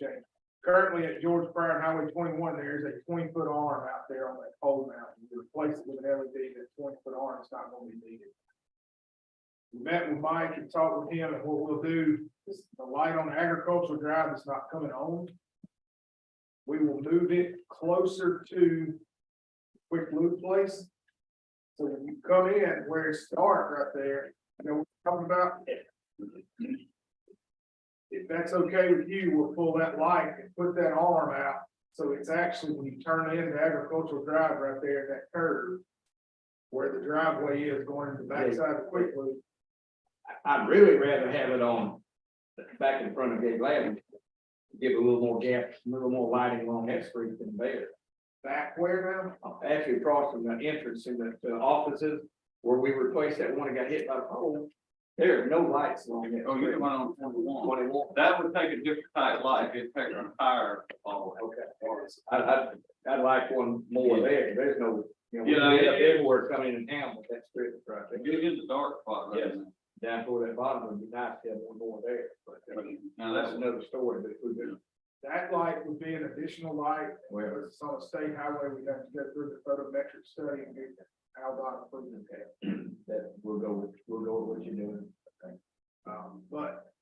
change. Currently at George Brown Highway 21, there is a 20-foot arm out there on that pole now. You replace it with an LED, that 20-foot arm is not going to be needed. We met with Mike and talked with him, and what we'll do is the light on agricultural drive is not coming on. We will move it closer to Quick Loop Place. So when you come in where it's dark right there, you know what I'm talking about? If that's okay with you, we'll pull that light and put that arm out. So it's actually, when you turn into agricultural drive right there, that curve where the driveway is going to the backside of Quick Loop. I'd really rather have it on back in front of Gate Lab. Give a little more gap, a little more lighting along that street than there. Back where Actually, across from the entrance in the offices where we replaced that one that got hit by the pole. There are no lights along that. Oh, you got one on 21. 21. That would take a different type of light, it'd take an entire, Okay. I'd like one more there. There's no, you know, Yeah, we yeah. have everywhere coming in town with that strip right there. get in the dark spot right Yes. now. Down toward that bottom would be nice to have one more there, but Now that's that's another story, but we do. that light would be an additional light. Well, Because it's on a state highway, we'd have to go through the photometric study and get Aldott approved. that we'll go with what you're doing. But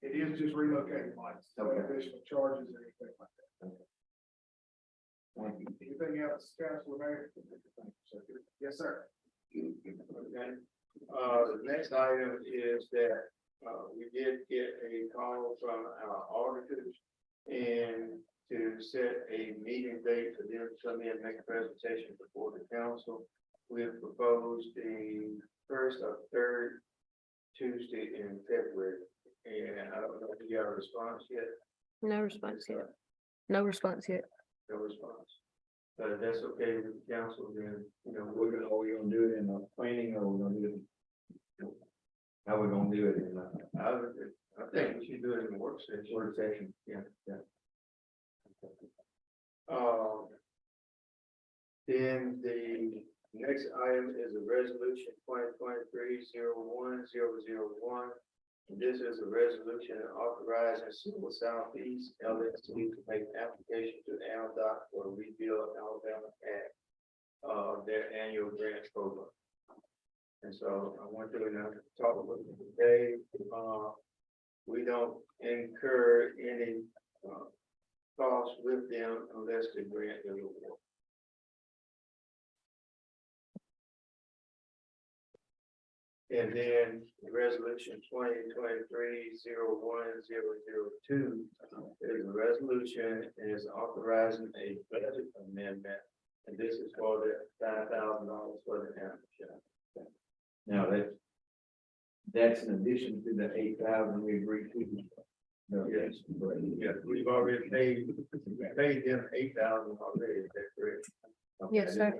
it is just relocating lights, no Okay. additional charges or anything like that. Thank you. Anything else, Councilor Mayor? Yes, sir. Okay. The next item is that, we did get a call from our auditors and to set a meeting date for them to come in and make a presentation before the council. We have proposed the first or third Tuesday in February, and I don't know if you got a response yet. No response yet. No response yet. No response. But if that's okay with the council, then, you know, Are we gonna do it in a planning or we're gonna do it? How we gonna do it in a I think we should do it in the work session. work session? Yeah. Then the next item is a resolution 2023-01-001. This is a resolution authorizing Civil Southeast LLC to make an application to Aldott for Rebuild Alabama Act, their annual grant program. And so I want to talk about it today. We don't incur any costs with them unless the grant is awarded. And then resolution 2023-01-002 is a resolution and is authorizing a budget amendment. And this is for the $5,000 for the amateur. Now that's in addition to the 8,000 we agreed to. No, Yes, yeah, we've already paid them $8,000 already, is that correct? Yes, sir.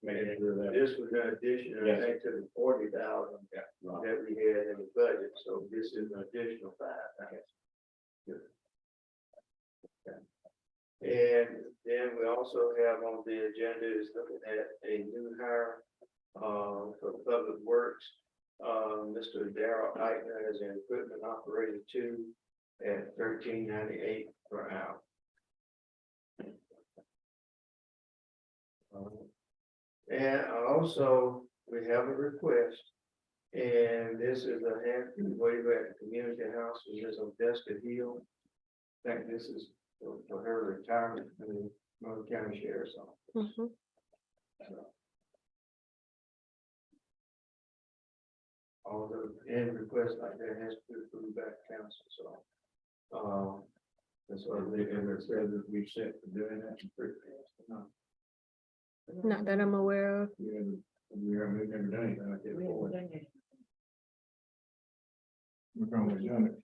Making sure that. This was an addition, I Yes. think, to the 40,000 Right. that we had in the budget, so this is an additional 5,000. And then we also have on the agenda is looking at a new hire for public works. Mr. Darrell Eichner as an equipment operator 2 at $13.98 per hour. And also, we have a request, and this is a half waiver at the community house, which is on Desta Hill. I think this is for her retirement in the Monroe County Sheriff's Office. Mhm. So, all the end requests like that has to be approved by council, so. That's why they ever said that we set for doing that. Not that I'm aware of. We've never done anything like that before. We've only done it.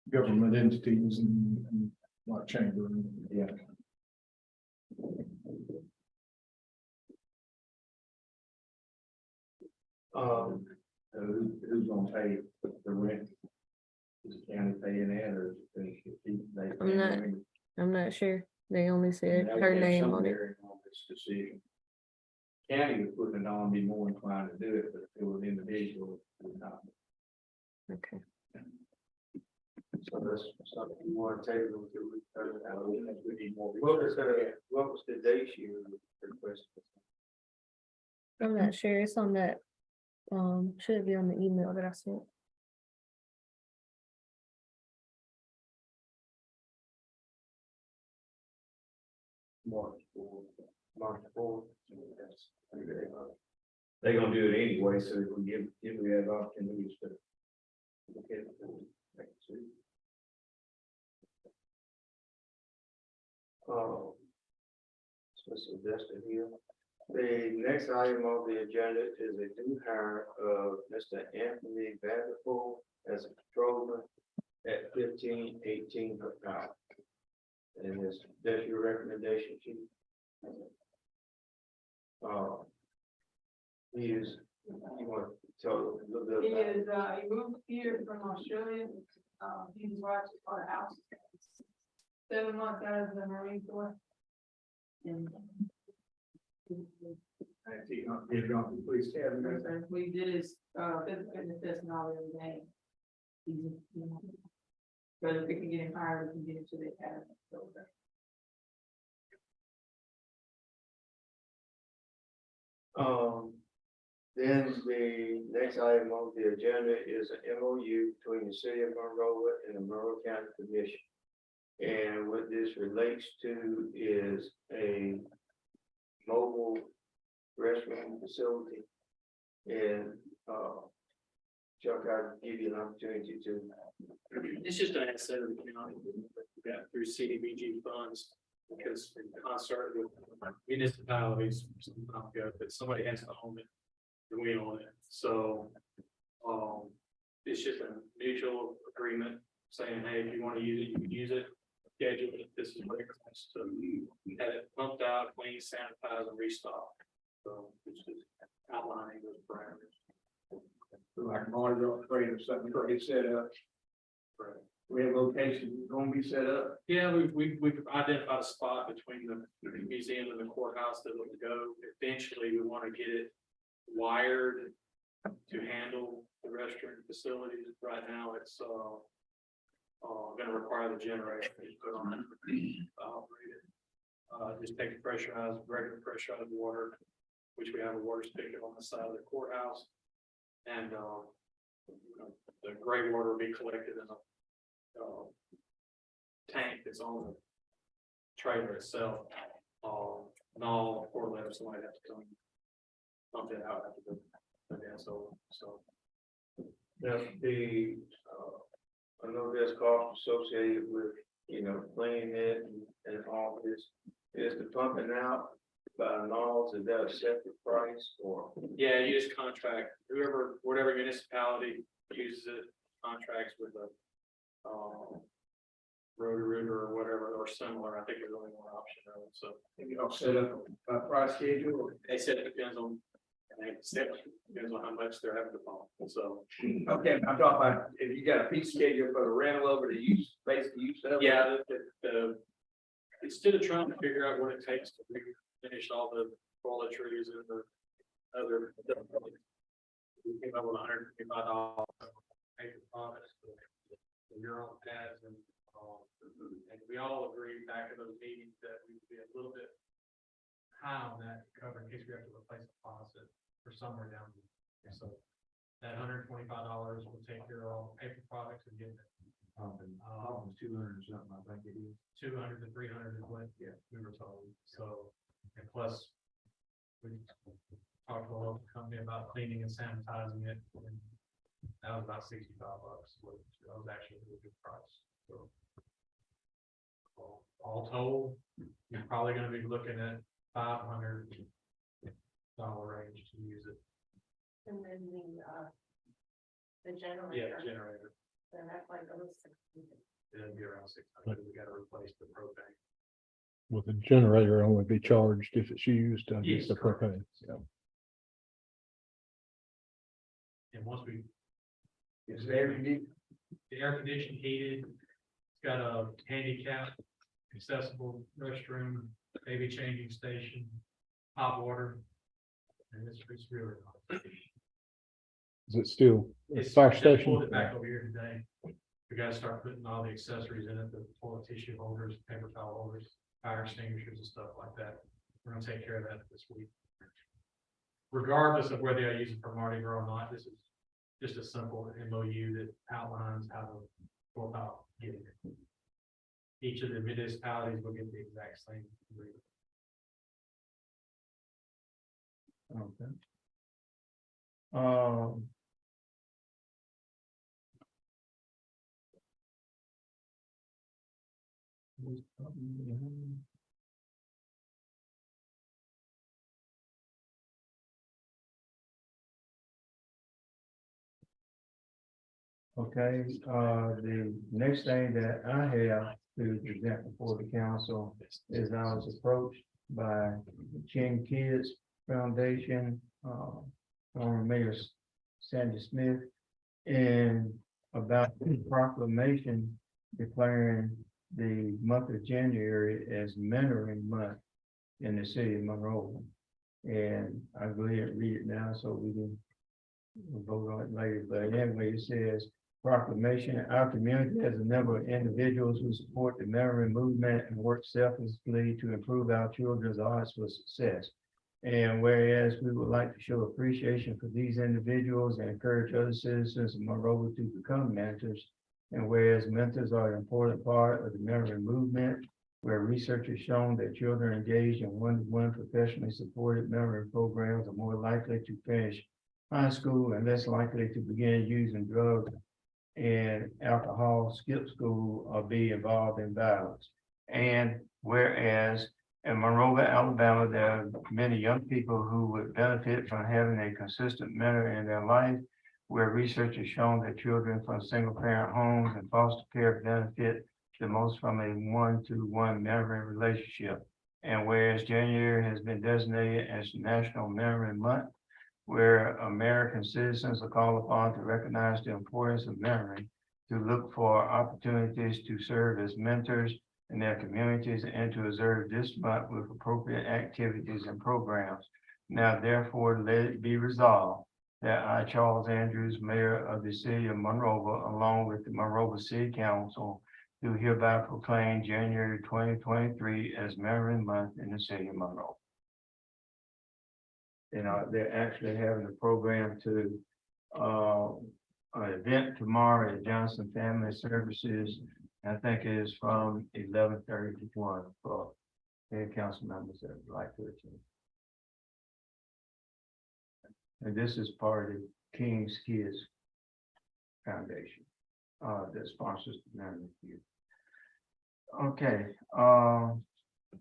Government entities and like chamber. Yeah. Who's gonna pay the rent? Is the county paying that or? I'm not sure. They only said That would her have name some on it. bearing on this decision. County was putting it on, be more inclined to do it, but if it was individual, it would not. Okay. So that's something you want to take until we turn it out. We need more. What was the date you requested? I'm not sure. It's on that, should be on the email that I sent. March 4th. They're gonna do it anyway, so if we if we have opportunities to. Look at it, make it see. So suggested here. The next item on the agenda is a new hire of Mr. Anthony Vanderpool as a patrolman at 15.18 per hour. And that's your recommendation, chief? He is, you want to tell a little bit He about it? is, he moved here from Australia, he's watched our house. 7 months out of the Marine Corps. And Police academy. we did his, physical fitness test and all the other day. But if we can get him hired, we can get him to the academy. So, Then the next item on the agenda is an MOU between the city of Monroeville and the Monroe County Commission. And what this relates to is a mobile restroom facility. And, Chuck, I'll give you an opportunity to. It's just an asset of the county that we got through CDBG funds, because in concert with municipalities, some time ago, but somebody has to own it, and we own it, so. It's just a mutual agreement saying, hey, if you want to use it, you can use it, schedule it, this is what it costs to have it pumped out, clean, sanitize, and restock. So it's just outlining those parameters. Like Monroeville, trade or something, go get set up. We have locations gonna be set up. Yeah, we've identified a spot between the museum and the courthouse that will go. Eventually, we want to get it wired to handle the restroom facilities. Right now, it's gonna require the generator to be put on it to operate it. Just take the pressurized, regular pressurized water, which we have a water spigot on the side of the courthouse. And the gray water will be collected in a tank that's on the trailer itself. And all 4 levels, somebody has to come pump it out after the so. Now, I know there's cost associated with, cleaning it and all this. Is the pumping out by NOLs, is that a separate price or? Yeah, you just contract whatever municipality uses it, contracts with a Roto-Rooter or whatever, or similar. I think there's only one option of it, so. You know, set up a price schedule. They said it depends on, depends on how much they're having to pump, so. Okay, I'm talking about if you got a piece schedule for the rental over to use, basically use stuff. Yeah, instead of trying to figure out what it takes to finish all the toiletries and the other. We came up with $125 paper products, the urinal pads, and we all agreed back in those meetings that we would be a little bit high on that to cover in case we have to replace the faucet or somewhere down there. So that $125 will take care of all the paper products and get it. 200 or something, I think it is. 200 to 300 is what, yeah, we were told. So, and plus, we talked to a local company about cleaning and sanitizing it, and that was about $65, which that was actually a really good price. So, all told, you're probably going to be looking at $500 range to use it. And then the generator. Yeah, generator. So that's like almost 60. It'll be around 600. We got to replace the propane. Will the generator only be charged if it's used to Yes, use the correct. propane? Yeah. And once we Is it air conditioned? the air conditioned, heated, it's got a handicap accessible restroom, baby changing station, hot water. And it's really nice. Is it still a It's fire just pulled station? it back over here today. We gotta start putting all the accessories in it, the toilet tissue holders, paper towel holders, fire extinguishers and stuff like that. We're gonna take care of that this week. Regardless of whether I use it for Mardi Gras or not, this is just a simple MOU that outlines how to go about getting it. Each of the municipalities will get the exact same agreement. Okay. Okay, the next thing that I have to present before the council is I was approached by King Kids Foundation, former Mayor Sandy Smith, and about the proclamation declaring the month of January as mentoring month in the city of Monroeville. And I go ahead and read it now so we can vote on it later. But anyway, it says, proclamation, our community has a number of individuals who support the mentoring movement and work selflessly to improve our children's odds for success. And whereas we would like to show appreciation for these individuals and encourage other citizens of Monroeville to become mentors. And whereas mentors are an important part of the mentoring movement, where research has shown that children engaged in one-to-one professionally supported mentoring programs are more likely to finish high school and less likely to begin using drugs and alcohol, skip school, or be involved in violence. And whereas in Monroeville, Alabama, there are many young people who would benefit from having a consistent mentor in their life, where research has shown that children from single-parent homes and foster care benefit the most from a one-to-one mentoring relationship. And whereas January has been designated as National Mentoring Month, where American citizens are called upon to recognize the importance of mentoring, to look for opportunities to serve as mentors in their communities, and to observe this month with appropriate activities and programs. Now, therefore, let it be resolved that I, Charles Andrews, Mayor of the City of Monroeville, along with the Monroeville City Council, do hereby proclaim January 2023 as Mentoring Month in the City of Monroeville. You know, they're actually having a program to an event tomorrow at Johnson Family Services. I think it is from 11:30 to 1 for their council members that would like to attend. And this is part of King's Kids Foundation that sponsors the Mentoring Youth. Okay,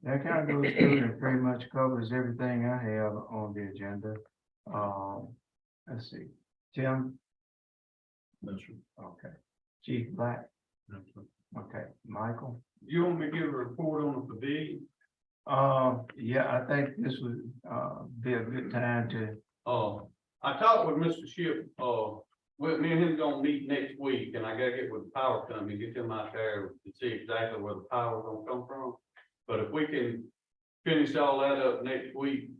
that kind of goes through and pretty much covers everything I have on the agenda. Let's see, Tim? No, sir. Okay. Chief Black? No, sir. Okay, Michael? You want me to give a report on the pavilion? Yeah, I think this would be a good time to. I talked with Mr. Ship, me and him gonna meet next week, and I gotta get with the power company, get them out there to see exactly where the power's gonna come from. But if we can finish all that up next week,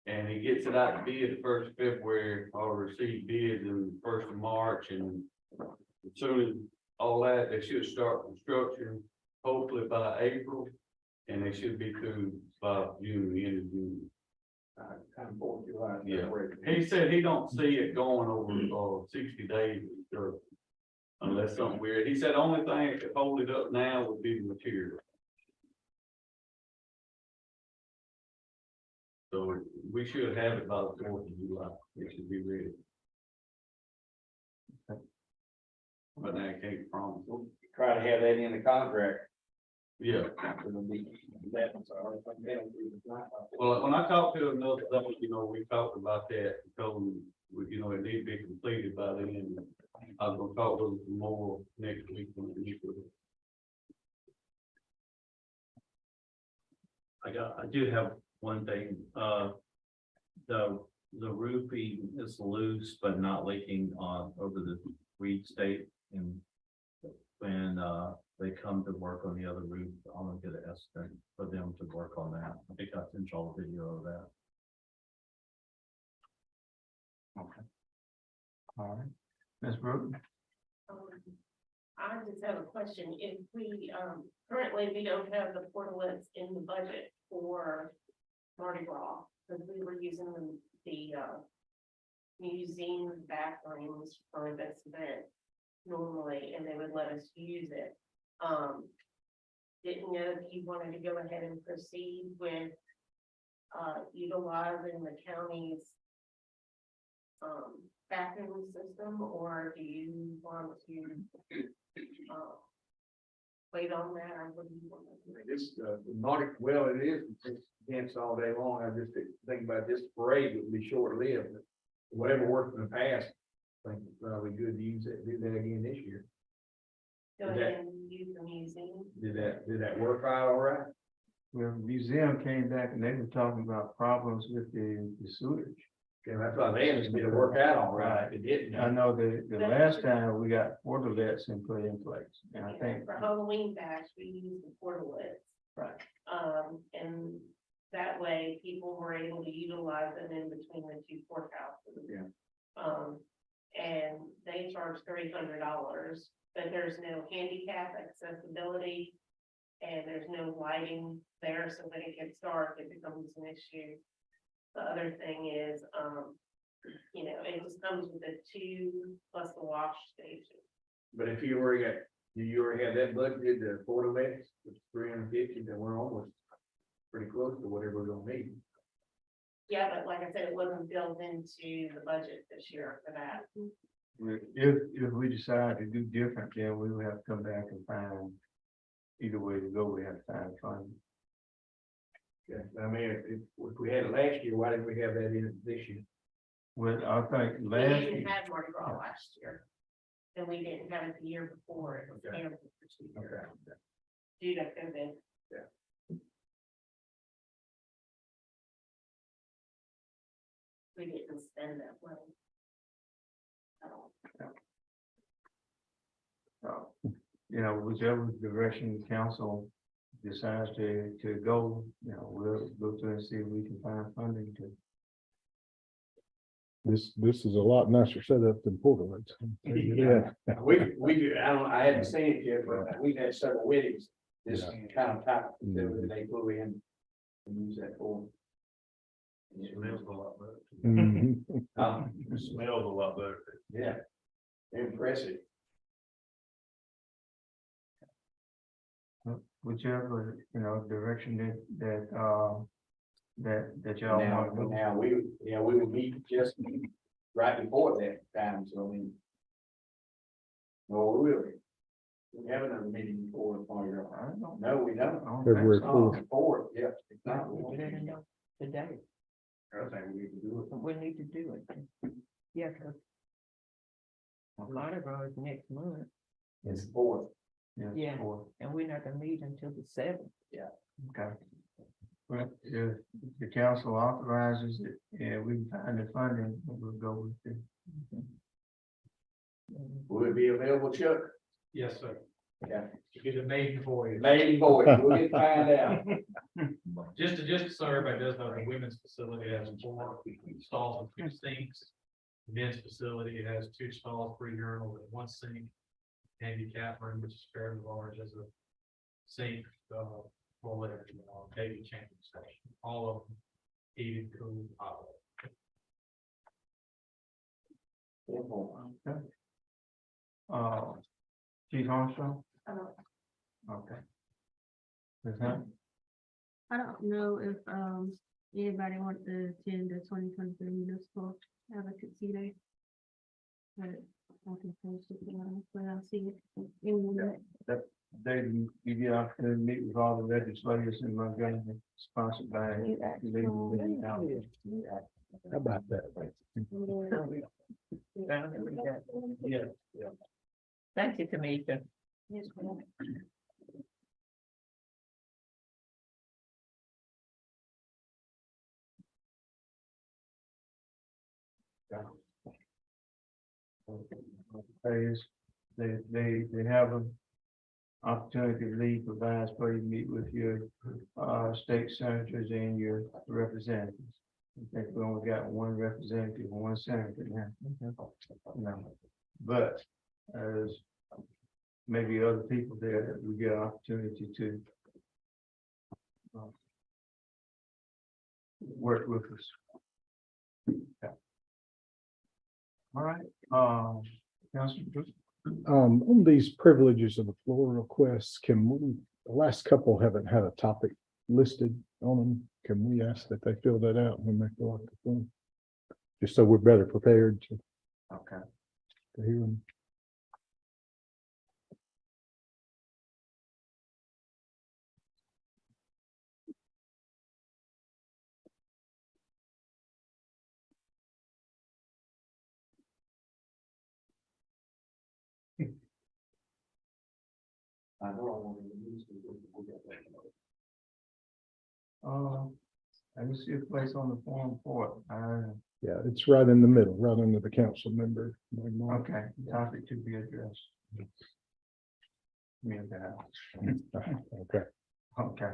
and he gets it out to bid the 1st of February, or receive bids in the 1st of March, and as soon as all that, they should start construction hopefully by April, and they should be through by June, the end of June. Kind of 4th of July. Yeah. He said he don't see it going over 60 days, or unless something weird. He said only thing that could hold it up now would be the material. So we should have it by the 4th of July. It should be ready. But now I can't promise. Try to have that in the contract. Yeah. It'll be, that's all. Well, when I talked to him the other day, we talked about that, told him, it needs to be completed by then. I was gonna talk with him more next week. I do have one thing, the roofing is loose but not leaking on over the Reed State, and when they come to work on the other roof, I'm gonna get an estimate for them to work on that. I think I sent y'all a video of that. Okay. All right, Ms. Brooke? I just have a question. If we, currently, we don't have the portalets in the budget for Mardi Gras, because we were using the museum bathrooms for this event normally, and they would let us use it. Didn't know if you wanted to go ahead and proceed with utilizing the county's bathroom system, or do you want to wait on that, or what do you want to do? This, Nordic, well, it is, it's against all day long. I just think about this parade would be short lived. Whatever worked in the past, I think it's probably good to use it, do that again this year. Go ahead and use the museum. Did that work out all right? Well, the museum came back and they were talking about problems with the sewage. Okay, that's why they asked me to work out all right. It didn't. I know the last time we got portalets and put in place, and I think. For Halloween bash, we used the portalets. Right. And that way people were able to utilize it in between the two courthouses. Yeah. And they charge $300, but there's no handicap accessibility. And there's no lighting there, so when it gets dark, it becomes an issue. The other thing is, you know, it just comes with the 2 plus the wash station. But if you already got, do you already have that budgeted, the portalets, which is 350, then we're almost pretty close to whatever we're gonna need. Yeah, but like I said, it wasn't built into the budget this year for that. If we decide to do different, then we will have to come back and find either way to go, we have to find funding. Okay, I mean, if we had it last year, why didn't we have that in this year? Well, I think We last didn't year, have Mardi Gras last year. And we didn't have it the year before, it was Okay. canceled for 2 years Okay. due to COVID. Yeah. We didn't spend that money. you know, whichever direction the council decides to go, you know, we'll go through and see if we can find funding to. This is a lot nicer setup than Portland. Yeah. We do, I haven't seen it yet, but we've had several weddings, this Yeah. kind of type, that they flew in and use that for. It smells a lot better. Mhm. It smells a lot better. Yeah, impressive. Whichever, you know, direction that y'all Now, want to go. now, we would meet just right before that time, so I mean. No, really. We have another meeting before the party. I don't know. No, we don't. I don't February think so. 4th. Fourth, yeah. It's not. We didn't know today, I think we need to do it. we need to do it. Yeah, 'cause a lot of us next month, It's fourth. Yeah. Or- and we're not gonna meet until the 7th. Okay. Well, if the council authorizes it, and we can find the funding, we'll go with it. Will it be available, Chuck? Yes, sir. Yeah. To be the maiden voyage. Lady boy, we'll get to find out. Just so everybody does know, the women's facility has 4 stalls and 2 sinks. The men's facility has 2 stalls, 3 urinals, and 1 sink. Handicap room, which is fairly large, as a sink, toilet, baby changing station, all of them heated, cooled, hot. Okay. Chief Armstrong? Okay. Ms. Hunt? I don't know if, anybody want to attend the 2023 municipal advocacy day. But I can post it, when I see it. in the- They, you get opportunity to meet with all the legislators in Montgomery, sponsored by. How about that? Yeah. Thank you, Tamika. Yes, ma'am. They have an opportunity to leave provides for you to meet with your state senators and your representatives. I think we only got 1 representative and 1 senator now. No. But as maybe other people there that we get an opportunity to work with us. Yeah. All right, Councilman Brooks? On these privileges of the floor requests, can we, the last couple haven't had a topic listed on them. Can we ask that they fill that out when they fill out the form? Just so we're better prepared to Okay. hear them. I know I want to use it. Let me see a place on the form for it. Yeah, it's right in the middle, right under the council member. Okay, topic to be addressed. Me and the house. Okay. Okay.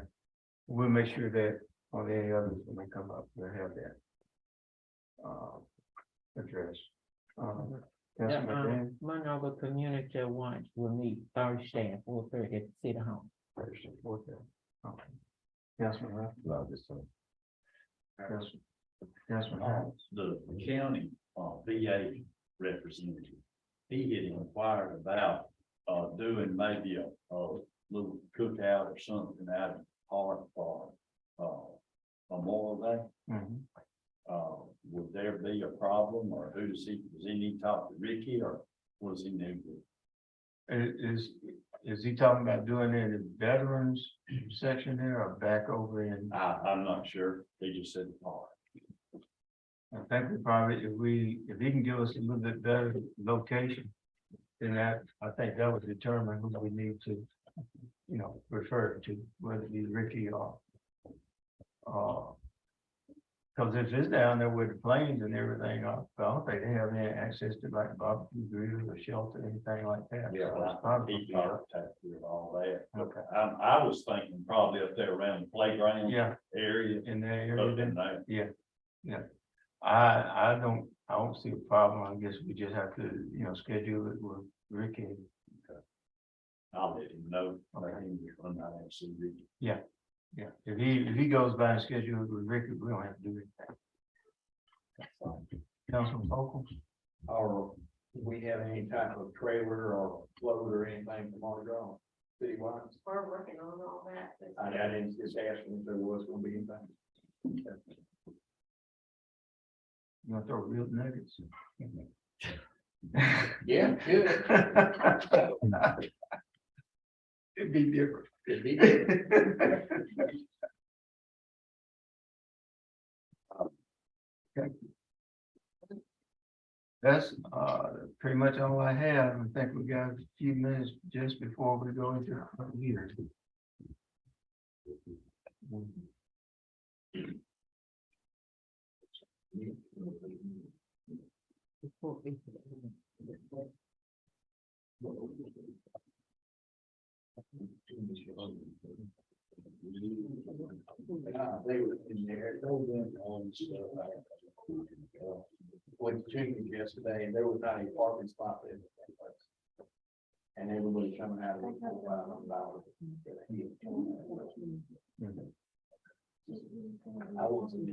We'll make sure that on any others when they come up, we'll have that. Address. Councilman Dan? Monroeville Community Watch will meet Thursday at 4:30 at the City Hall. Thursday, 4:30. Okay. Councilman Ruff? No, this one. Councilman Hall? The county, VA representative, he had inquired about, doing maybe a little cookout or something out in the park for, Memorial Day. Mhm. Would there be a problem, or does he need to talk to Ricky, or what does he need to? Is he talking about doing it in the veterans section there or back over in? I'm not sure, he just said the park. I think we probably, if he can give us a little bit better location, then I think that would determine who we need to, refer to, whether it be Ricky or, because if it's down there with the planes and everything, I don't think they have any access to like barbecue grills or shelter, anything like that. Yeah, So well, it's probably- he contacted with all that. Okay. I was thinking probably up there around the playground Yeah, area. in that area. Up then. in there. Yeah. I don't see a problem. I guess we just have to, schedule it with Ricky. I'll let him know. Okay. I'm not gonna see Ricky. Yeah, if he goes by and schedule it with Ricky, we don't have to do anything. Councilman Focal? Or do we have any type of trailer or float or anything from our draw citywide? We're working on all that. I didn't just ask if there was gonna be anything. You want to throw real nuggets? Yeah, good. It'd be different. It'd be good. Okay. That's pretty much all I have. I think we got a few minutes just before we go into our meeting. They were in there, with the chickens yesterday, and there was not any parking spot there. And everybody coming out of it. I wasn't.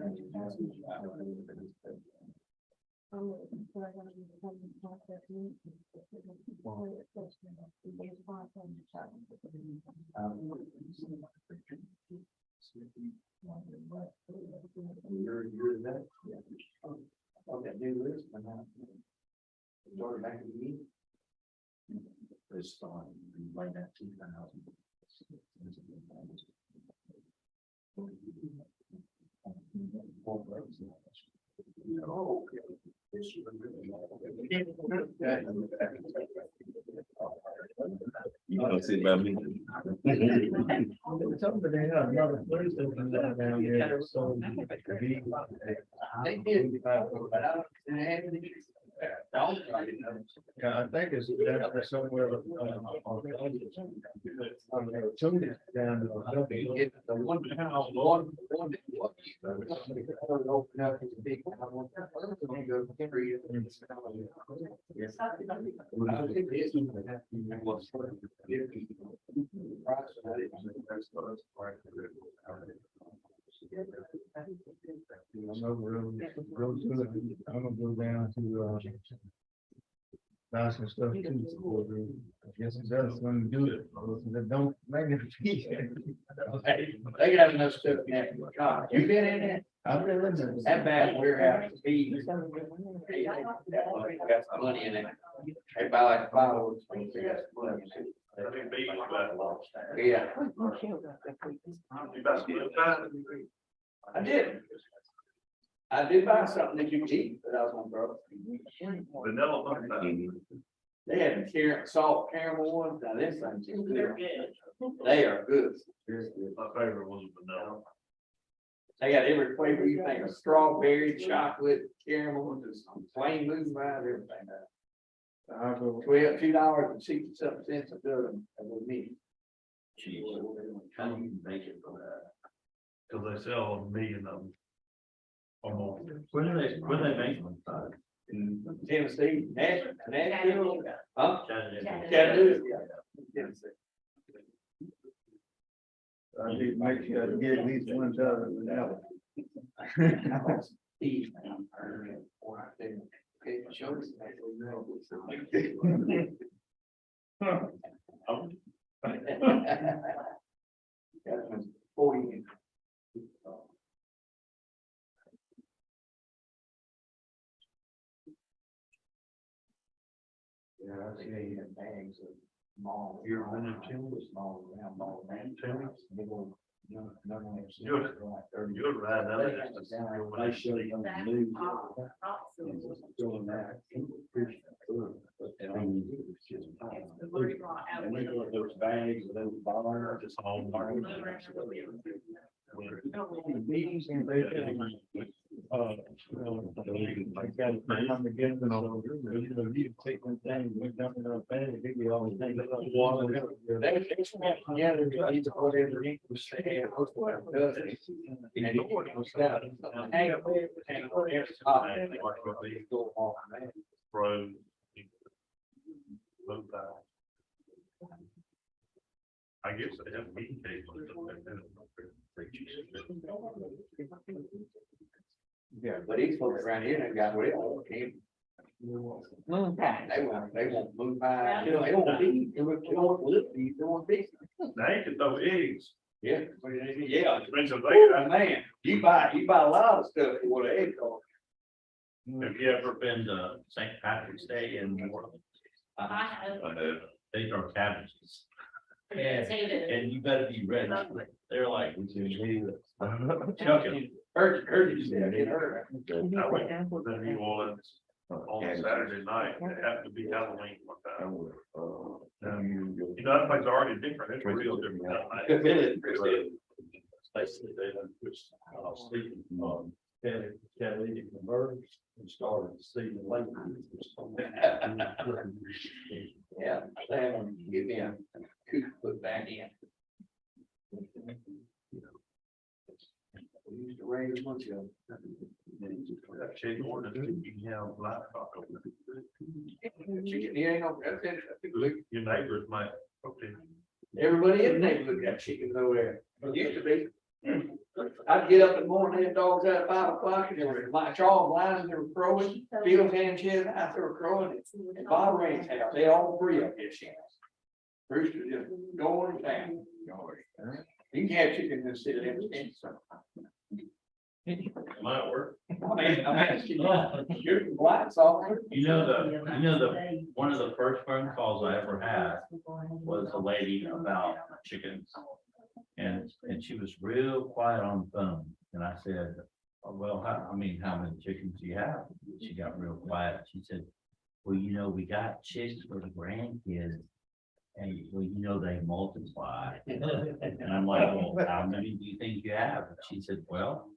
You're that. Okay, do this, and now. Start back at the meeting. It's fine, like that 2,000. Oh, okay. You don't see about me. Somebody had another place open down there, so. They did. And Yeah, I think it's down there somewhere. Down to The one house, one. Open up his big. Yes. I'm gonna go down to, buy some stuff too. I guess it's us gonna do it, but don't make it. They got enough stuff in that car. You been in it? I've been in there. That bad warehouse. Got some money in it. They buy like fireworks. Yeah, I did. I did buy something that you can eat, but I was on broke. They had salt caramel ones. Now this thing's just good. They are good. My favorite was vanilla. They got every flavor you think of: strawberry, chocolate, caramel, just plain moving by everything. $2.67 a dozen of meat. How do you make it for that? Cause they sell a million of them. Almost. Where do they make them? In Tennessee, Nashville, huh? Chattanooga. Chattanooga, yeah. I need to make sure I get at least 1 dozen an hour. That was 40. Yeah, I see they have bags of small. You're on it, Tim? Small, round ball. Tim? You'd You'd ride that. I showed you on the news. And we got those bags, those bars, It's all market. Meetings and they, like that, they come together, so, you take one thing, we dump it on a bag, they give you all the things. Road. Move out. I guess they have meeting tables. Yeah, but these folks around here, they got what they want. They won't move by, they won't be, they won't live, they won't be. They can throw eggs. Yeah. Yeah. Brings them Oh, there. man, you buy a lot of stuff for what egg cost. Have you ever been to St. Patrick's Day in New Orleans? They throw cabbages. And you better be ready. They're like. Chucking. Heard you say, I did heard. I went to New Orleans on Saturday night. It happened to be Halloween one time. You know, that place already different. It's real different. Basically, they done put sleeping catalytic converters and started seeing late. Yeah, they haven't give me a coop put back in. We used to raise a bunch of. That chicken ordinance, you can have livestock over there. Chicken, you ain't gonna, that's it. Your neighbors might, okay. Everybody in the neighborhood got chickens over there. It used to be. I'd get up in the morning, have dogs out at 5 o'clock, and there were my Charles lines, they were crowing, Bill's and Ched's house, they were crowing, and Bob Rain's house, they all three up there chickens. Rooster just going down. You can have chickens in the city, Might work. I'm asking you, you're lights off. You know, the one of the first phone calls I ever had was a lady about chickens. And she was real quiet on the phone. And I said, oh, well, how many chickens do you have? She got real quiet. She said, well, we got chicks for the grandkids. And well, they multiply. And I'm like, well, how many do you think you have? And she said, well,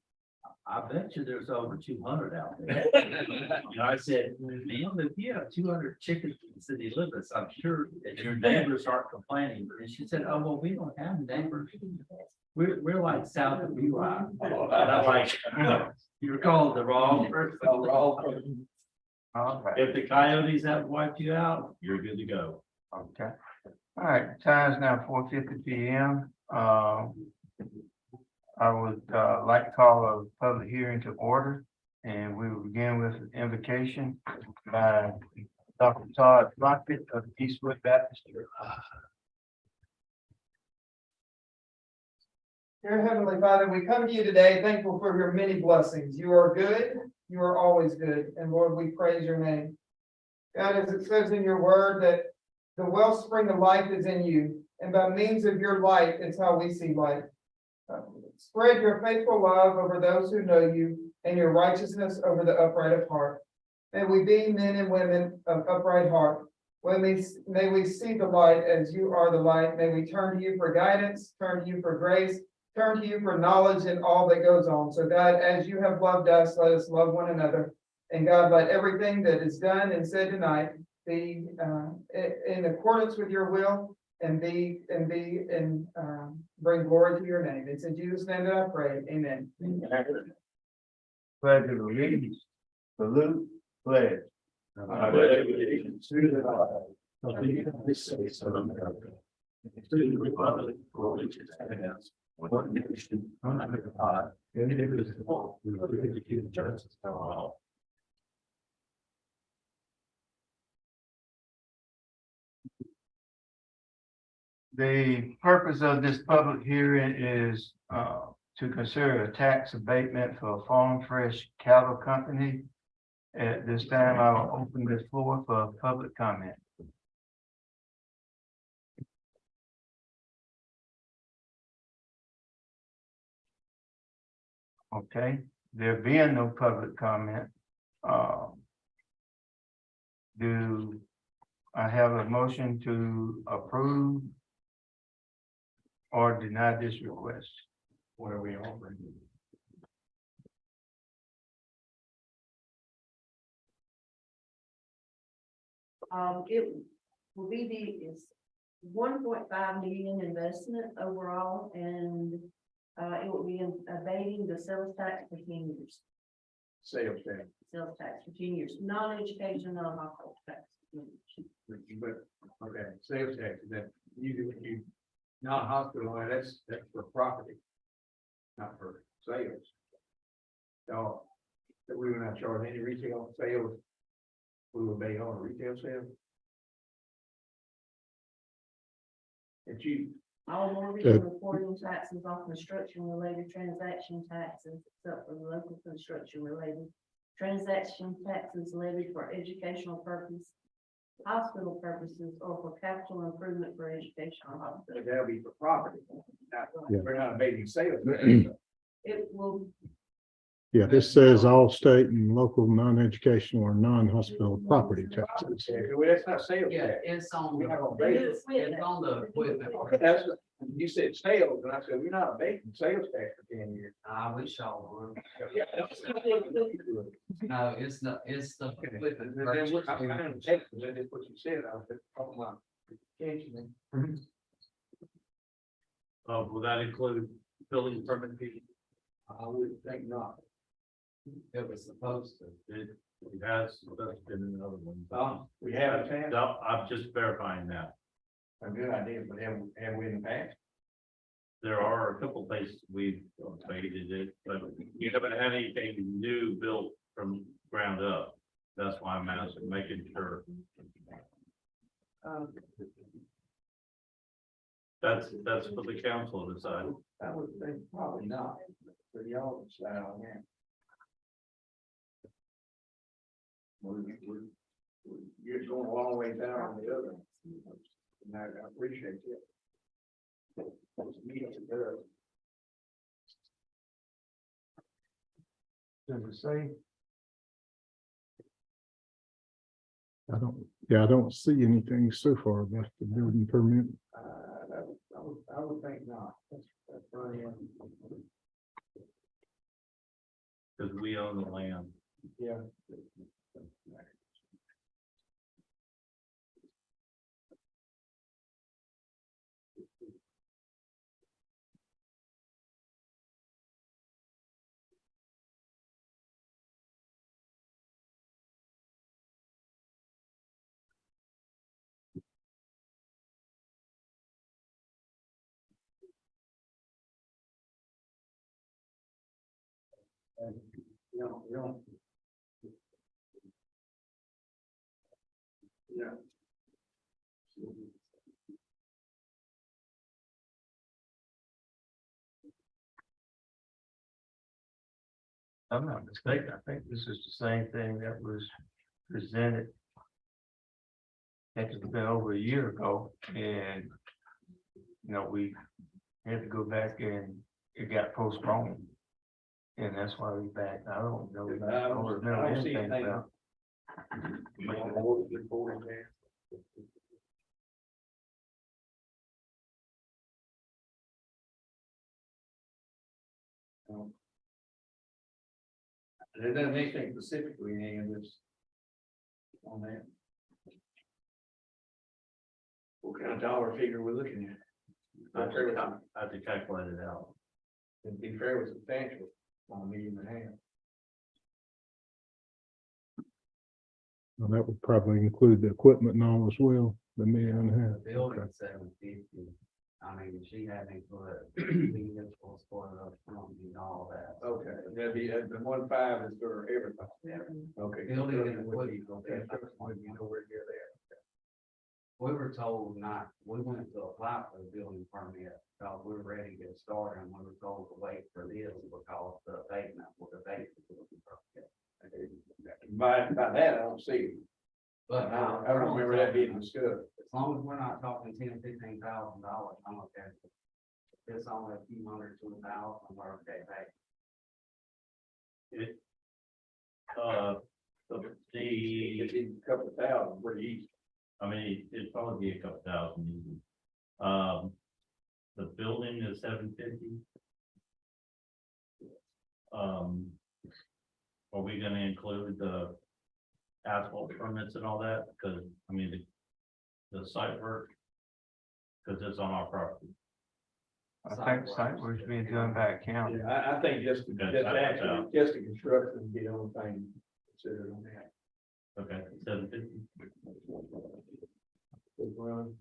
I bet you there's over 200 out there. And I said, ma'am, if you have 200 chickens in the city limits, I'm sure that your neighbors aren't complaining. And she said, oh, well, we don't have neighbors. We're like south of Eli. And I'm like, you're calling the wrong person. All right, If the coyotes haven't wiped you out, you're good to go. okay. All right, time's now 4:50 p.m. I would like to call a public hearing to order, and we will begin with an invocation by Dr. Todd Lockett of Eastwood Baptist Church. Dear Heavenly Father, we come to you today thankful for your many blessings. You are good, you are always good, and Lord, we praise your name. God, as it says in your word that the wellspring of life is in you, and by means of your light is how we see life. Spread your faithful love over those who know you, and your righteousness over the upright of heart. May we be men and women of upright heart. May we see the light as you are the light. May we turn to you for guidance, turn to you for grace, turn to you for knowledge and all that goes on. So God, as you have loved us, let us love one another. And God, let everything that is done and said tonight be in accordance with your will and bring glory to your name. It's in Jesus' name that I pray. Amen. Pledge of allegiance, salute, pledge. I pledge allegiance to the flag of the United States of America, and to the republic for which it stands, one nation, under God, indivisible, with liberty and justice for all. The purpose of this public hearing is to consider a tax abatement for Farm Fresh Cattle Company. At this time, I will open the floor for public comment. Okay, there being no public comment, do I have a motion to approve or deny this request? What are we offering? It will be it's 1.5 million investment overall, and it will be abating the sales tax for 10 years. Sales tax, Sales tax for 10 years, non-education, non-household tax. but, okay, sales tax, that you, not hospital, that's for property. Not for sales. So, that we will not charge any retail sales. We will pay on retail sales. It's you, All mortgage and reporting taxes on construction-related transaction taxes, except for the local construction-related transaction taxes levied for educational purpose, hospital purposes, or for capital improvement for educational hospitals. but that'll be for property. Yeah. We're not abating sales. It will, Yeah, this says all state and local non-educational or non-hospital property taxes. Well, that's not sales Yeah, tax. it's on We're not the, gonna abate it. it's on the equipment. That's, you said sales, and I said, we're not abating sales tax for 10 years. I wish I were. Yeah. No, it's not, it's the Okay. equipment. Then what- I mean, I didn't take it, that's what you said, I was just talking about education. Will that include building permit fees? I would think not. It was supposed to. It has, that's been another one. We have a chance, No, I'm just verifying that. a good idea, but have we in the past? There are a couple places we've abated it, but you haven't had anything new built from ground up. That's why I'm asking, making sure. That's for the council to decide. I would think probably not, but y'all decide on that. You're going a long way down on the other. And I appreciate it. Me, it does. Does it say? I don't see anything so far about the building permit. I would think not. That's right. because we own the land. Yeah. Yeah. If I'm not mistaken, I think this is the same thing that was presented. It's been over a year ago, and, you know, we had to go back and it got postponed. And that's why we back, I don't know, I don't remember anything about. There doesn't anything specifically in this on that. What kind of dollar figure we're looking at? I had to calculate it out. It'd be fairly substantial on $1.5 million. And that would probably include the equipment and all as well, the $1.5 The building Okay. 750. I mean, she had me put vehicles for the company and all that. Okay, that'd be, the 1.5 is for everything. Okay. Building and equipment. Okay, you know where you're there. We were told not, we went to apply for the building permit, because we were ready to get started, and we were told to wait for this because the abatement would abate the building permit. By that, I don't see it. But I don't remember that being discussed. as long as we're not talking $10,000-15,000, I'm okay. If it's only a few hundred to 1,000, we're okay. It, It's a couple of thousand, pretty easy. I mean, it'd probably be a couple thousand easy. The building is 750. Are we gonna include the asphalt permits and all that? Because, I mean, the site work, because it's on our property. I think site work's being done by Yeah, I think just the construction would be the only thing considered on that. Okay, 750. Good run.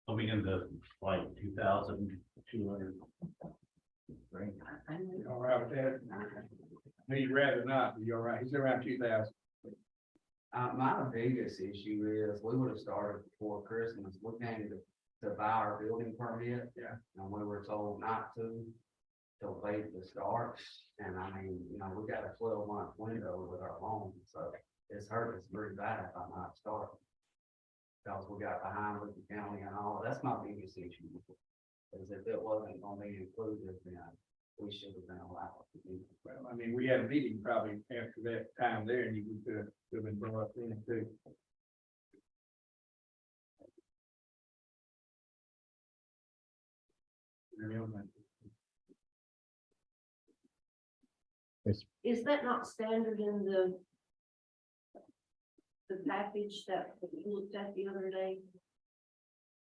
Coming into like 2,200. Right. You all right with that? He'd rather not, but you're right, he's around 2,000. My biggest issue is we would have started before Christmas. We came to buy our building permit. Yeah. And we were told not to till late to start. And I mean, you know, we got a 12-month window with our loan, so it's hurt us pretty bad by not starting. Because we got behind with the county and all. That's my biggest issue. Is if it wasn't gonna be included, then we should have been allowed to do it. Well, I mean, we had a meeting probably after that time there, and you could have been brought up in too. Is that not standard in the package that we looked at the other day?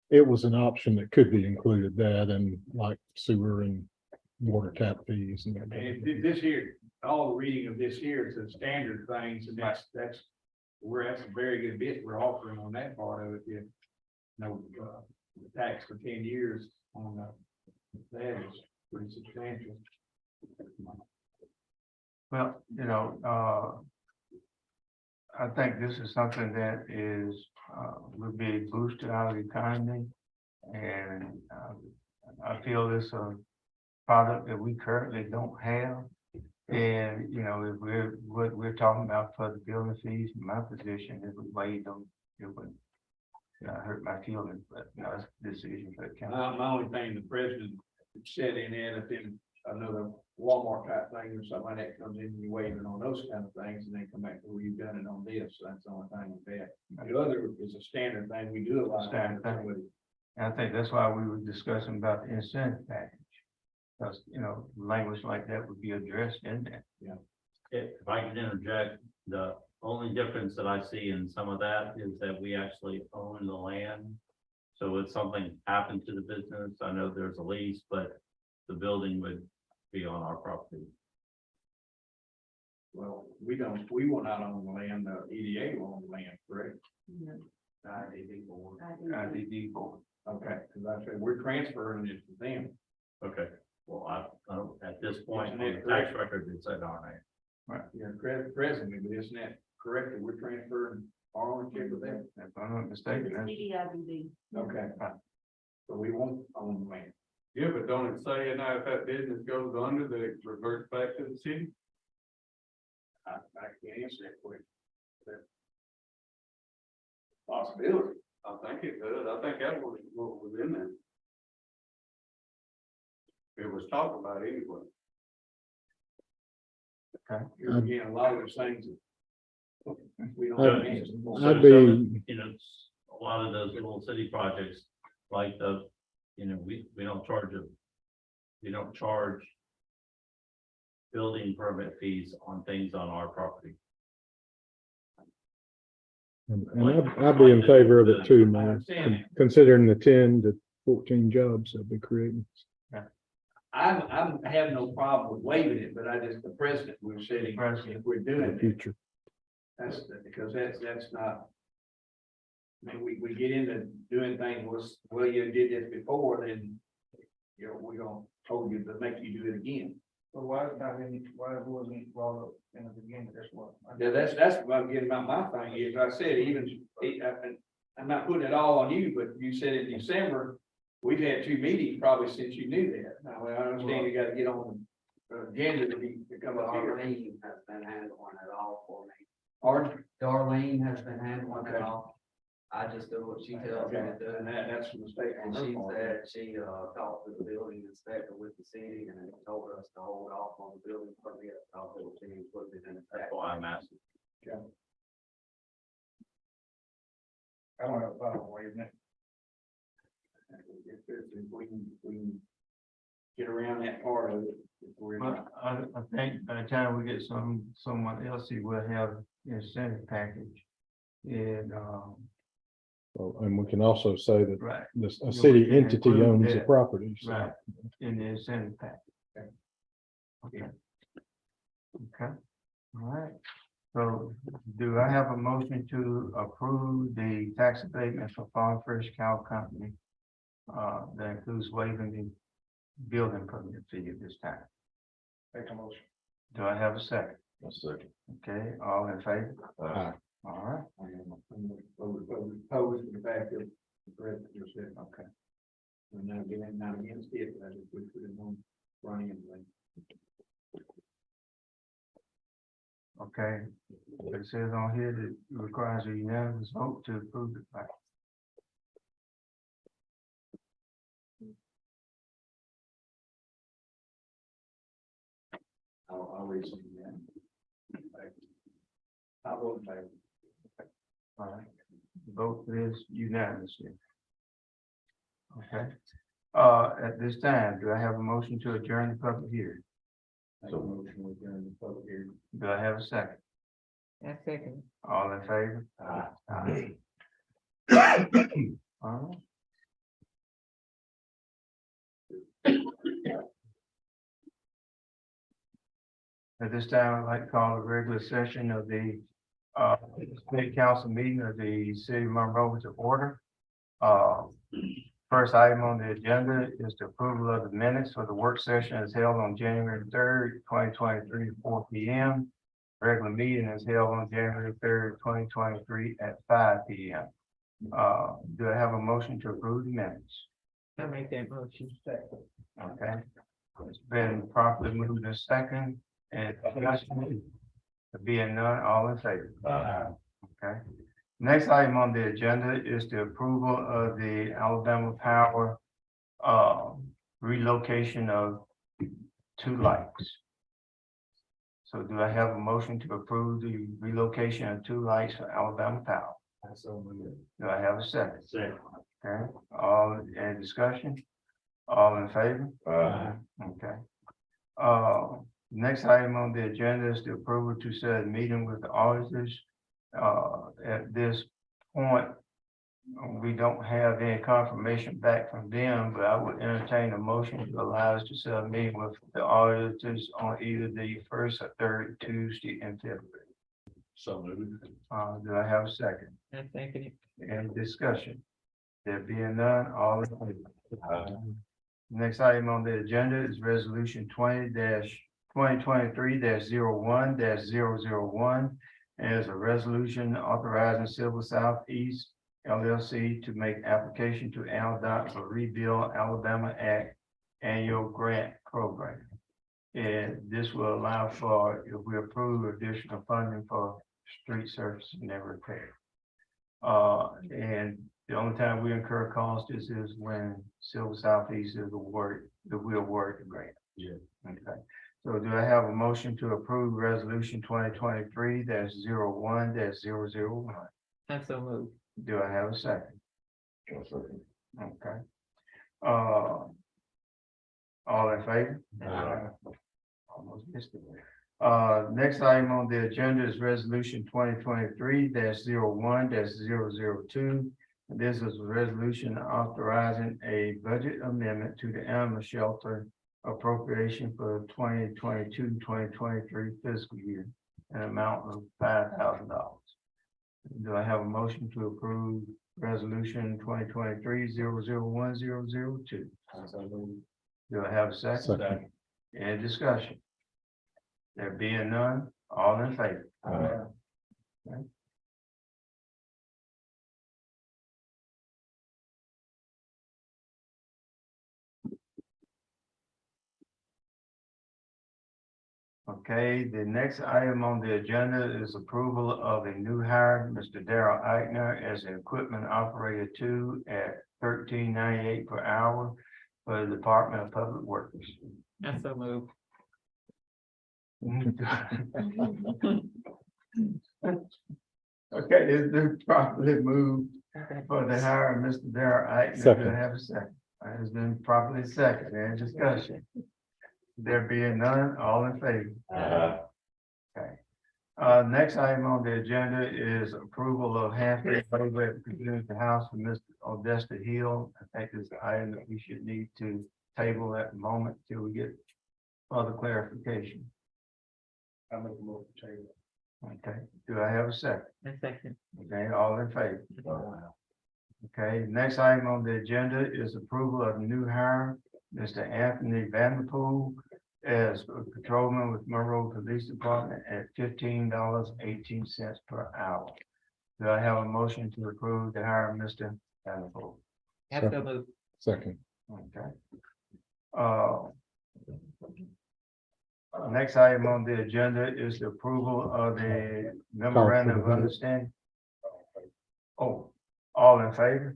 It was an option that could be included, that and like sewer and water tap fees and And that. this here, all the reading of this here is the standard things, and that's a very good bit we're offering on that part of it, you know, the tax for 10 years on that is pretty substantial. Well, you know, I think this is something that is, will be a boost to our economy. And, I feel it's a product that we currently don't have. And, you know, if what we're talking about for the building fees, my position, if we waived them, it would hurt my feelings, but, you know, it's a decision for the county. My only thing, the president said in there, if then another Walmart type thing or something like that comes in, you waiting on those kind of things, and then come back to where you've done it on this, so that's the only thing with that. The other is a standard thing, we do a lot. Standard thing. And I think that's why we were discussing about the incentive package. Because, you know, language like that would be addressed in that. If I can interject, the only difference that I see in some of that is that we actually own the land. So if something happened to the business, I know there's a lease, but the building would be on our property. Well, we will not own the land, the EDA will own the land, correct? IDD board. IDD board. Okay, because I said, we're transferring it to them. Okay, well, at this point, on Isn't it the tax correct? record, it said our name. Right. Yeah, presently, but isn't that correct, that we're transferring our ownership of that? If I'm not mistaken, that's CDIBD. Okay, fine. So we won't own the land. Yeah, but don't it say now if that business goes under, that it reverts back to the city? I can't answer that question. That possibility. I think it does. I think that was what was in there. It was talked about anyway. Here again, a lot of those things. that we don't I'd- have answers for. So I'd be- some, you know, a lot of those little city projects, like we don't charge building permit fees on things on our property. And I'd be in favor of it too, man, considering the 10 to 14 jobs they'll be creating. I have no problem with waiving it, but the president was saying, if we're In doing the it, future. that's because that's not. I mean, we get into doing things, well, you did this before, then, you know, we're gonna hold you to make you do it again. But why it wasn't brought up in the beginning, that's what. Yeah, that's what I'm getting about my thing is, I said, I'm not putting it all on you, but you said in December, we've had 2 meetings probably since you knew that. Now, I understand you gotta get on the agenda to come up here. Darlene has been handling it all for me. Pardon? Darlene has been handling it all. I just do what she tells me to do. And that's a mistake on And her she part. said she talked to the building inspector with the city and told us to hold off on the building permit. I'll be included in the That's tax. why I'm asking. I don't have a problem waiving it. If we can get around that part of it. if we're But I think by the time we get someone else, he will have incentive package. And, Well, and we can also say that right, a city we can entity include owns the that. property. so- right, in the incentive package. Okay. Okay, all right. So do I have a motion to approve the tax abatement for Farm Fresh Cow Company That includes waiving the building permit fee at this time. Make a motion. Do I have a second? A second. Okay, all in favor? Aye. All right, Opposed to the fact that the president just said, okay. We're not getting, not against it, but I just wish we didn't run anyway. Okay, it says on here that it requires a unanimous vote to approve it. Right. I'll read some again. I vote in favor. All right, the vote is unanimously. Okay, at this time, do I have a motion to adjourn the public hearing? So motion to adjourn the public hearing. Do I have a second? A second. All in favor? Aye. All right. At this time, I'd like to call a regular session of the City Council meeting of the City of Monroeville to order. First item on the agenda is the approval of the minutes for the work session as held on January 3rd, 2023, 4 p.m. Regular meeting is held on January 3rd, 2023 at 5 p.m. Do I have a motion to approve the minutes? I make that motion. Okay, it's been properly moved in second and discussion. Being none, all in favor? Okay. Next item on the agenda is the approval of the Alabama Power relocation of 2 lights. So do I have a motion to approve the relocation of 2 lights for Alabama Power? Do I have a second? Second. Okay, all in discussion? All in favor? Okay. Next item on the agenda is the approval to set a meeting with the auditors. At this point, we don't have any confirmation back from them, but I would entertain a motion to allow us to set a meeting with the auditors on either the 1st or 3rd Tuesday in February. So moved. Do I have a second? I'm thinking it. Any discussion? There being none, all in favor? Next item on the agenda is resolution 2023-01-001 as a resolution authorizing Civil Southeast LLC to make application to ALDOT for Rebuild Alabama Act annual grant program. And this will allow for, if we approve, additional funding for street surface and repair. And the only time we incur cost is when Civil Southeast is awarded, that we award the grant. Yeah. Okay. So do I have a motion to approve resolution 2023-01-001? I'm so moved. Do I have a second? Okay. All in favor? Almost missed it. Next item on the agenda is resolution 2023-01-002. This is a resolution authorizing a budget amendment to the animal shelter appropriation for 2022-2023 fiscal year, an amount of $5,000. Do I have a motion to approve resolution 2023-001-002? Do I have a second? Second. Any discussion? There being none, all in favor? Okay. Okay, the next item on the agenda is approval of a new hire, Mr. Darrell Eichner, as an equipment operator 2 at $13.98 per hour for the Department of Public Works. I'm so moved. Okay, it's been properly moved for the hire of Mr. Darrell Eichner. Do Second. I have a second? It's been properly second. Any discussion? There being none, all in favor? Okay. Next item on the agenda is approval of half-day labor at the community house for Mr. Odesta Hill. I think this is an item that we should need to table at the moment till we get further clarification. I make a motion to table. Okay, do I have a second? A second. Okay, all in favor? Okay, next item on the agenda is approval of new hire, Mr. Anthony Vanderpool as a patrolman with Monroe Police Department at $15.18 per hour. Do I have a motion to approve the hire of Mr. Vanderpool? Second. Okay. Next item on the agenda is the approval of the memorandum of understanding. Oh, all in favor?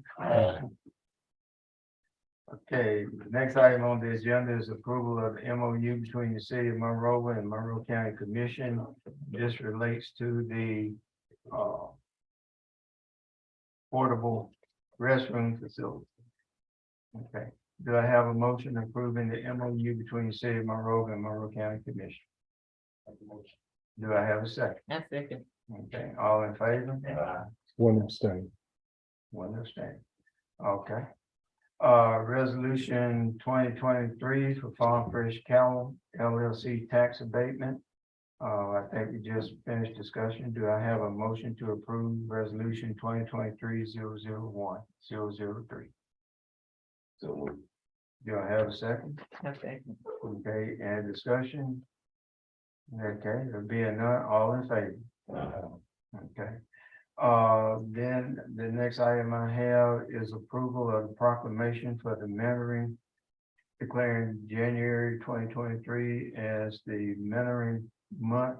Okay, the next item on the agenda is approval of the MOU between the city of Monroeville and Monroe County Commission. This relates to the portable restroom facility. Okay, do I have a motion approving the MOU between the city of Monroeville and Monroe County Commission? Do I have a second? Second. Okay, all in favor? One abstain. One abstain. Okay. Resolution 2023 for Farm Fresh Cattle LLC tax abatement. I think we just finished discussion. Do I have a motion to approve resolution 2023-001-003? So do I have a second? Okay, and discussion? Okay, there being none, all in favor? Okay. Then the next item I have is approval of the proclamation for the mentoring, declaring January 2023 as the mentoring month.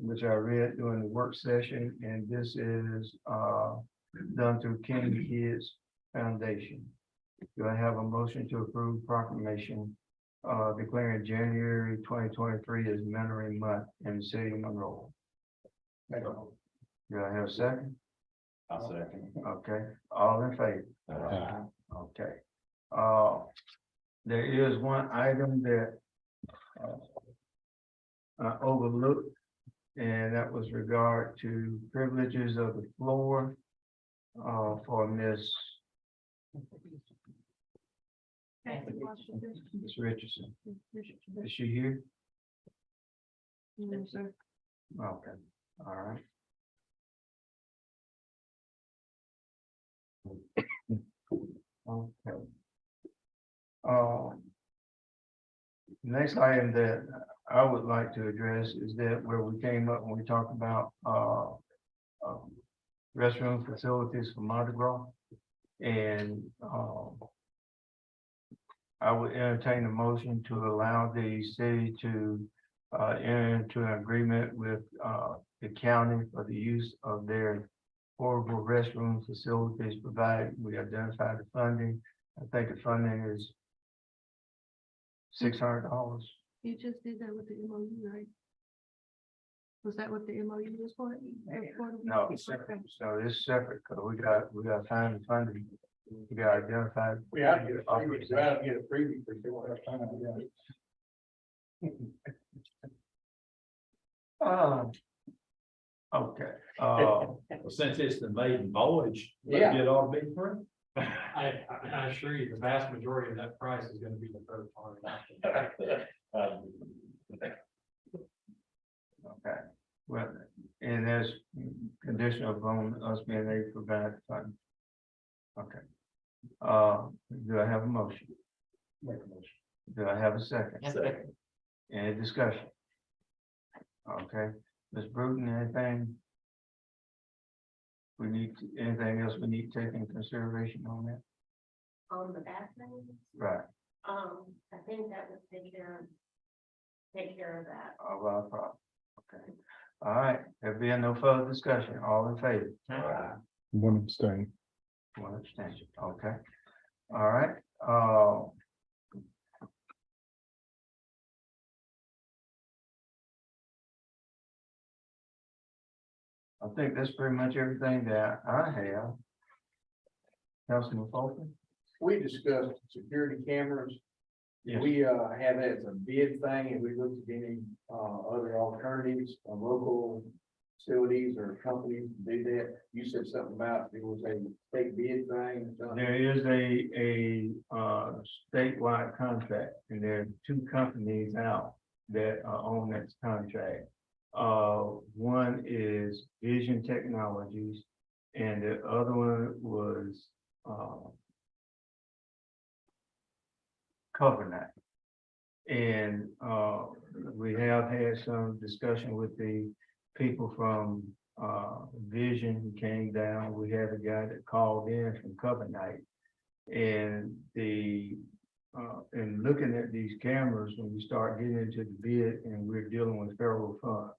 Which I read during the work session, and this is done through King Kids Foundation. Do I have a motion to approve proclamation declaring January 2023 as mentoring month in the city of Monroe? Do I have a second? I'll second. Okay, all in favor? Okay. There is one item that I overlooked, and that was regard to privileges of the floor for Ms. Richardson. Is she here? No, sir. Okay, all right. Okay. Next item that I would like to address is that where we came up when we talked about restroom facilities for Mardi Gras. And I would entertain a motion to allow the city to enter into an agreement with the county for the use of their portable restroom facilities, provided we identify the funding. I think the funding is $600. You just did that with the MOU, right? Was that what the MOU was for? No, it's separate. So it's separate, because we got to find the funding. We got to identify. We have to get a freebie, we have to get a freebie, because they won't have time to do that. Okay, Well, since it's the maiden voyage, it ought to be free. I assure you, the vast majority of that price is gonna be the third party. okay. Well, and there's conditional upon us being able to provide funding. Okay. Do I have a motion? Make a motion. Do I have a second? Second. Any discussion? Okay, Ms. Bruton, anything? We need, anything else we need to take into consideration on that? On the bathrooms, Right, I think that would take care of that. all our problem. Okay, all right, there being no further discussion, all in favor? One abstain. One abstention, okay. All right, I think that's pretty much everything that I have. Councilman Fulton? We discussed security cameras. Yes. We had that as a bid thing, and we looked at any other alternatives, local facilities or companies to do that. You said something about it was a state bid thing. or something. There is a statewide contract, and there are two companies out that are on that contract. One is Vision Technologies, and the other one was, Covenant. And, we have had some discussion with the people from, Vision who came down. We had a guy that called in from Covenant. And and looking at these cameras, when we start getting into the bid and we're dealing with federal funds,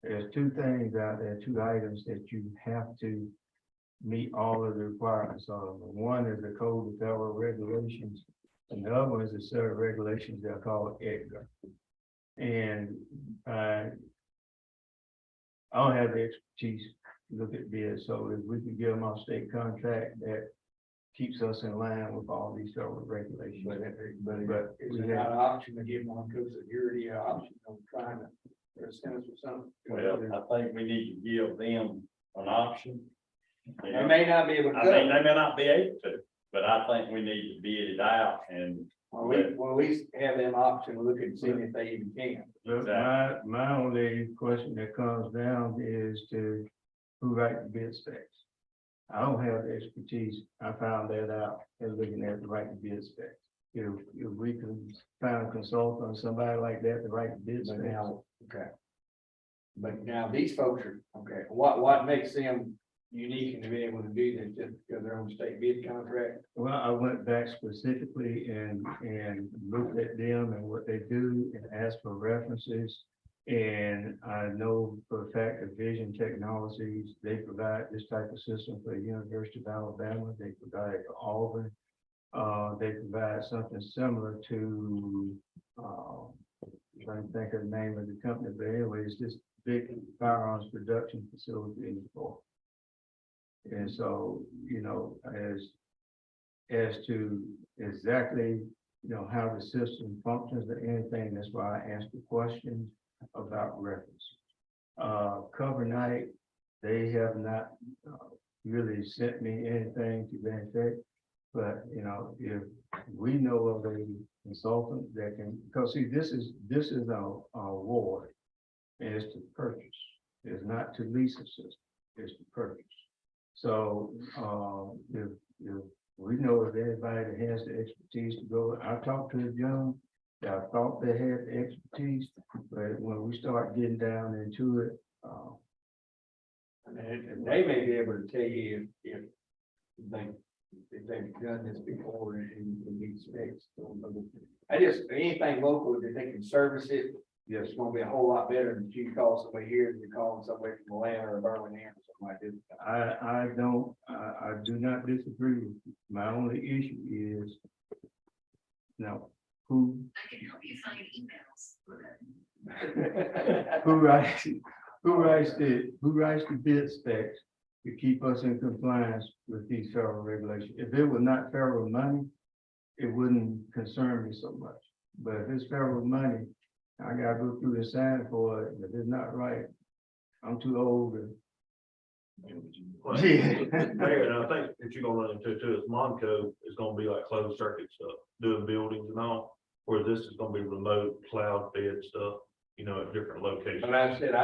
there's two things out there, two items that you have to meet all of the requirements of. One is the code of federal regulations, and the other one is a set of regulations that are called EDGAR. And I don't have the expertise to look at bids, so if we can get them on state contract, that keeps us in line with all these federal regulations. But we we have have, an option to give one code security, an option of trying to, or send us with something. Well, I think we need to give them an option. They may not be able to. I mean, they may not be able to, but I think we need to bid it out and. Well, at least have them option, look and see if they even can. But my only question that comes down is to who write the bid specs. I don't have the expertise. I found that out in looking at the right to bid specs. If we can find a consultant or somebody like that to write the bid specs. Okay. But now these folks are, okay, what makes them unique and to be able to do this just because they're on state bid contract? Well, I went back specifically and looked at them and what they do and asked for references. And I know for a fact that Vision Technologies, they provide this type of system for the University of Alabama. They provide it for Auburn. They provide something similar to, I'm trying to think of the name of the company, but anyway, it's this big firearms production facility in Florida. And so, you know, as to exactly, you know, how the system functions or anything, that's why I asked the question about reference. Cover Night, they have not really sent me anything to that effect. But, you know, if we know of a consultant that can, because see, this is our award, and it's to purchase. It's not to lease a system, it's to purchase. So, if we know of anybody that has the expertise to go, I talked to a gentleman that I thought they had the expertise, but when we start getting down into it, And they may be able to tell you if they've done this before in these specs. I just, anything local, if they can service it, yes, it's gonna be a whole lot better than you call somebody here than you calling somebody from Atlanta or Birmingham or something like this. I do not disagree with you. My only issue is now who writes the bid specs to keep us in compliance with these federal regulations. If it were not federal money, it wouldn't concern me so much. But if it's federal money, I gotta go through the sign for it. If it's not right, I'm too old to. Well, Mayor, and I think what you're gonna run into too is Monco is gonna be like closed circuit stuff, doing buildings and all, where this is gonna be remote cloud fed stuff, you know, at different locations. But like I said,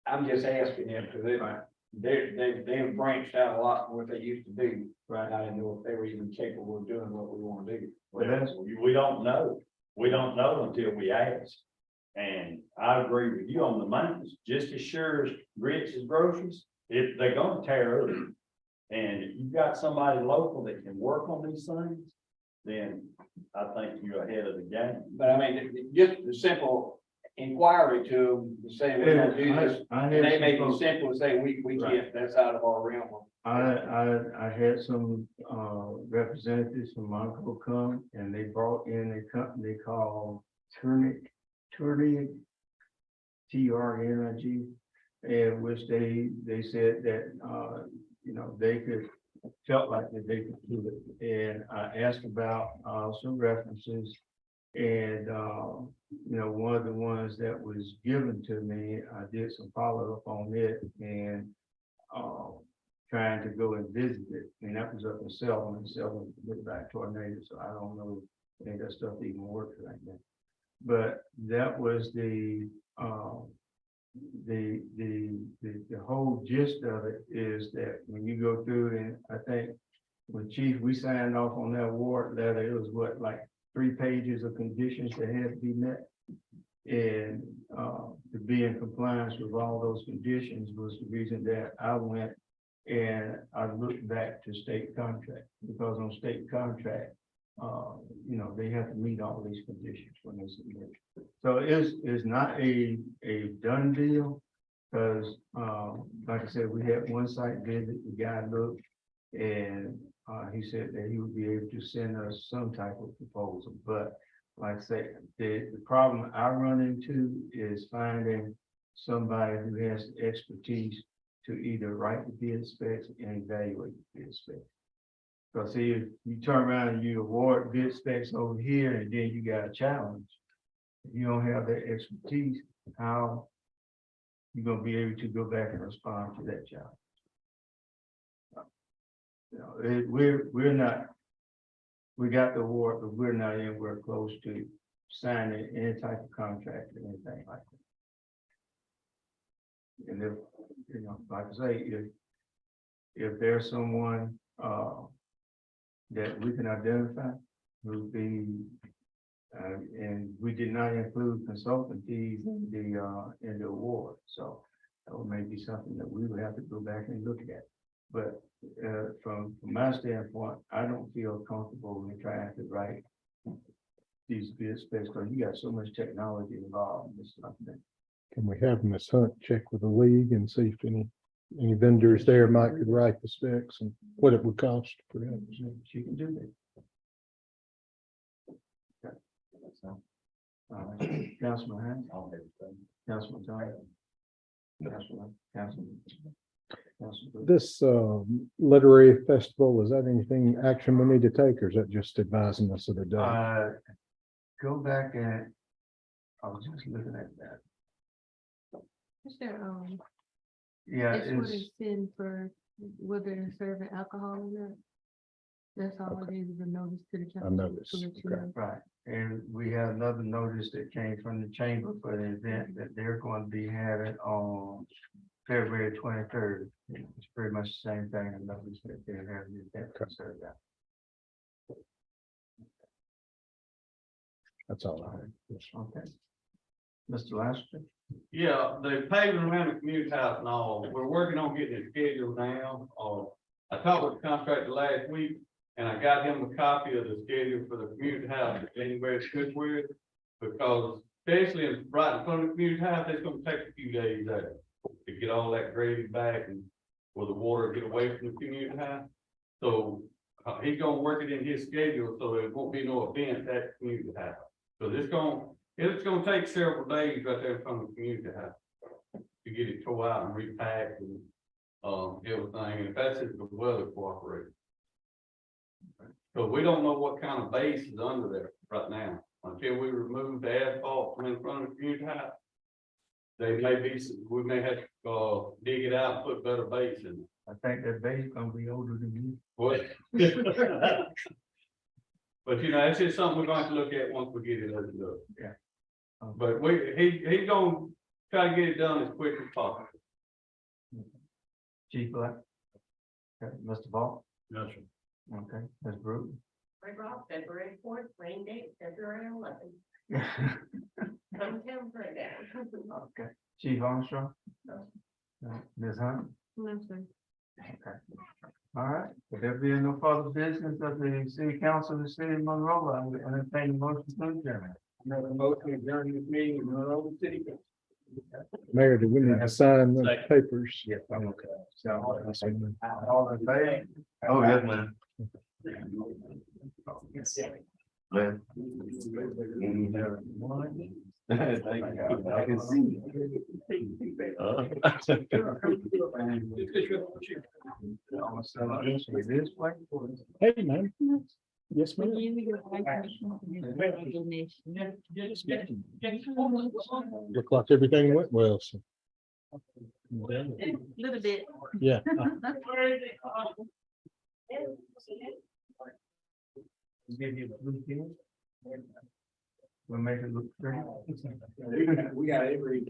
I'm just asking them because they've branched out a lot from what they used to do. Right. I didn't know if they were even capable of doing what we want to do. Well, we don't know. We don't know until we ask. And I agree with you on the maintenance, just as sure as grits is groceries, if they're gonna tear up. And if you've got somebody local that can work on these things, then I think you're ahead of the game. But I mean, just the simple inquiry to them, to say we don't do this, and they may be simple to say, we can't, that's out of our realm. I had some representatives from Monroeville come and they brought in a company called Turnic, TRNIG, and which they said that you know, they felt like that they could do it. And I asked about some references, and you know, one of the ones that was given to me, I did some follow-up on it and trying to go and visit it, and that was up in Selma. Selma went back tornado, so I don't know if any of that stuff even works right now. But that was the the whole gist of it is that when you go through and I think when chief, we signed off on that award letter, it was what, like 3 pages of conditions that had to be met. And to be in compliance with all those conditions was the reason that I went and I looked back to state contract, because on state contract, you know, they have to meet all these conditions when they submit. So it's not a done deal, because like I said, we had one site visit, the guy looked, and he said that he would be able to send us some type of proposal, but like I say, the problem I run into is finding somebody who has the expertise to either write the bid specs and evaluate the bid specs. Because see, if you turn around and you award bid specs over here and then you got a challenge, if you don't have that expertise, how you gonna be able to go back and respond to that challenge? You know, we're not, we got the award, but we're not anywhere close to signing any type of contract or anything like that. And if, you know, like I say, if there's someone that we can identify who be, and we did not include consultant fees in the award, so that may be something that we would have to go back and look at. But from my standpoint, I don't feel comfortable in trying to write these bid specs, because you got so much technology involved in this stuff. Can we have Ms. Hunt check with the league and see if any vendors there might could write the specs and what it would cost for them? She can do that. Okay. So, Councilman Hans, Councilman Tyler, Councilman. This literary festival, is that anything action we need to take, or is that just advising us of the day? Go back and I was just looking at that. Is there, Yeah, it's what it's, it's in for whether they're serving alcohol or not. That's all it is a notice to the council. notice, to let you okay. know. right. And we have another notice that came from the chamber for the event that they're going to be having on February 23rd. It's pretty much the same thing, and notice that they're having the event concerned about. That's all I have. Okay. Mr. Laster? Yeah, they're paving around the community house and all. We're working on getting it scheduled now. I talked with the contractor last week and I got him a copy of the schedule for the community house that January could with. Because especially right in front of the community house, it's gonna take a few days there to get all that graded back and for the water to get away from the community house. So he's gonna work it in his schedule so there won't be no event at the community house. So it's gonna take several days right there in front of the community house to get it tore out and repacked and everything, and if that's if the weather cooperates. So we don't know what kind of base is under there right now, until we remove the asphalt from in front of the community house. They may be, we may have to dig it out and put better base in it. I think that base gonna be older than you. What? But you know, it's just something we're going to have to look at once we get it opened up. Yeah. But he's gonna try to get it done as quick as possible. Chief Black? Okay, Mr. Ball? No, sir. Okay, Ms. Brew? Right, Rob, February 4th, rain date, February 11th. Come down, right down. Okay, Chief Armstrong? Ms. Hunt? No, sir. Okay. All right, if there be no further business of the city council of the city of Monroe, I will entertain the motion to adjourn. Another motion to adjourn this meeting in Monroe City. Mayor, do we need to sign the Second. papers? Yes, I'm okay. So, all in favor? Oh, yes, man. Lynn. Thank you. I can see. This way. Hey, man. Yes, ma'am. Look like everything went well, so. Little bit. Yeah. Give you a blue pen. We'll make it look pretty. We got every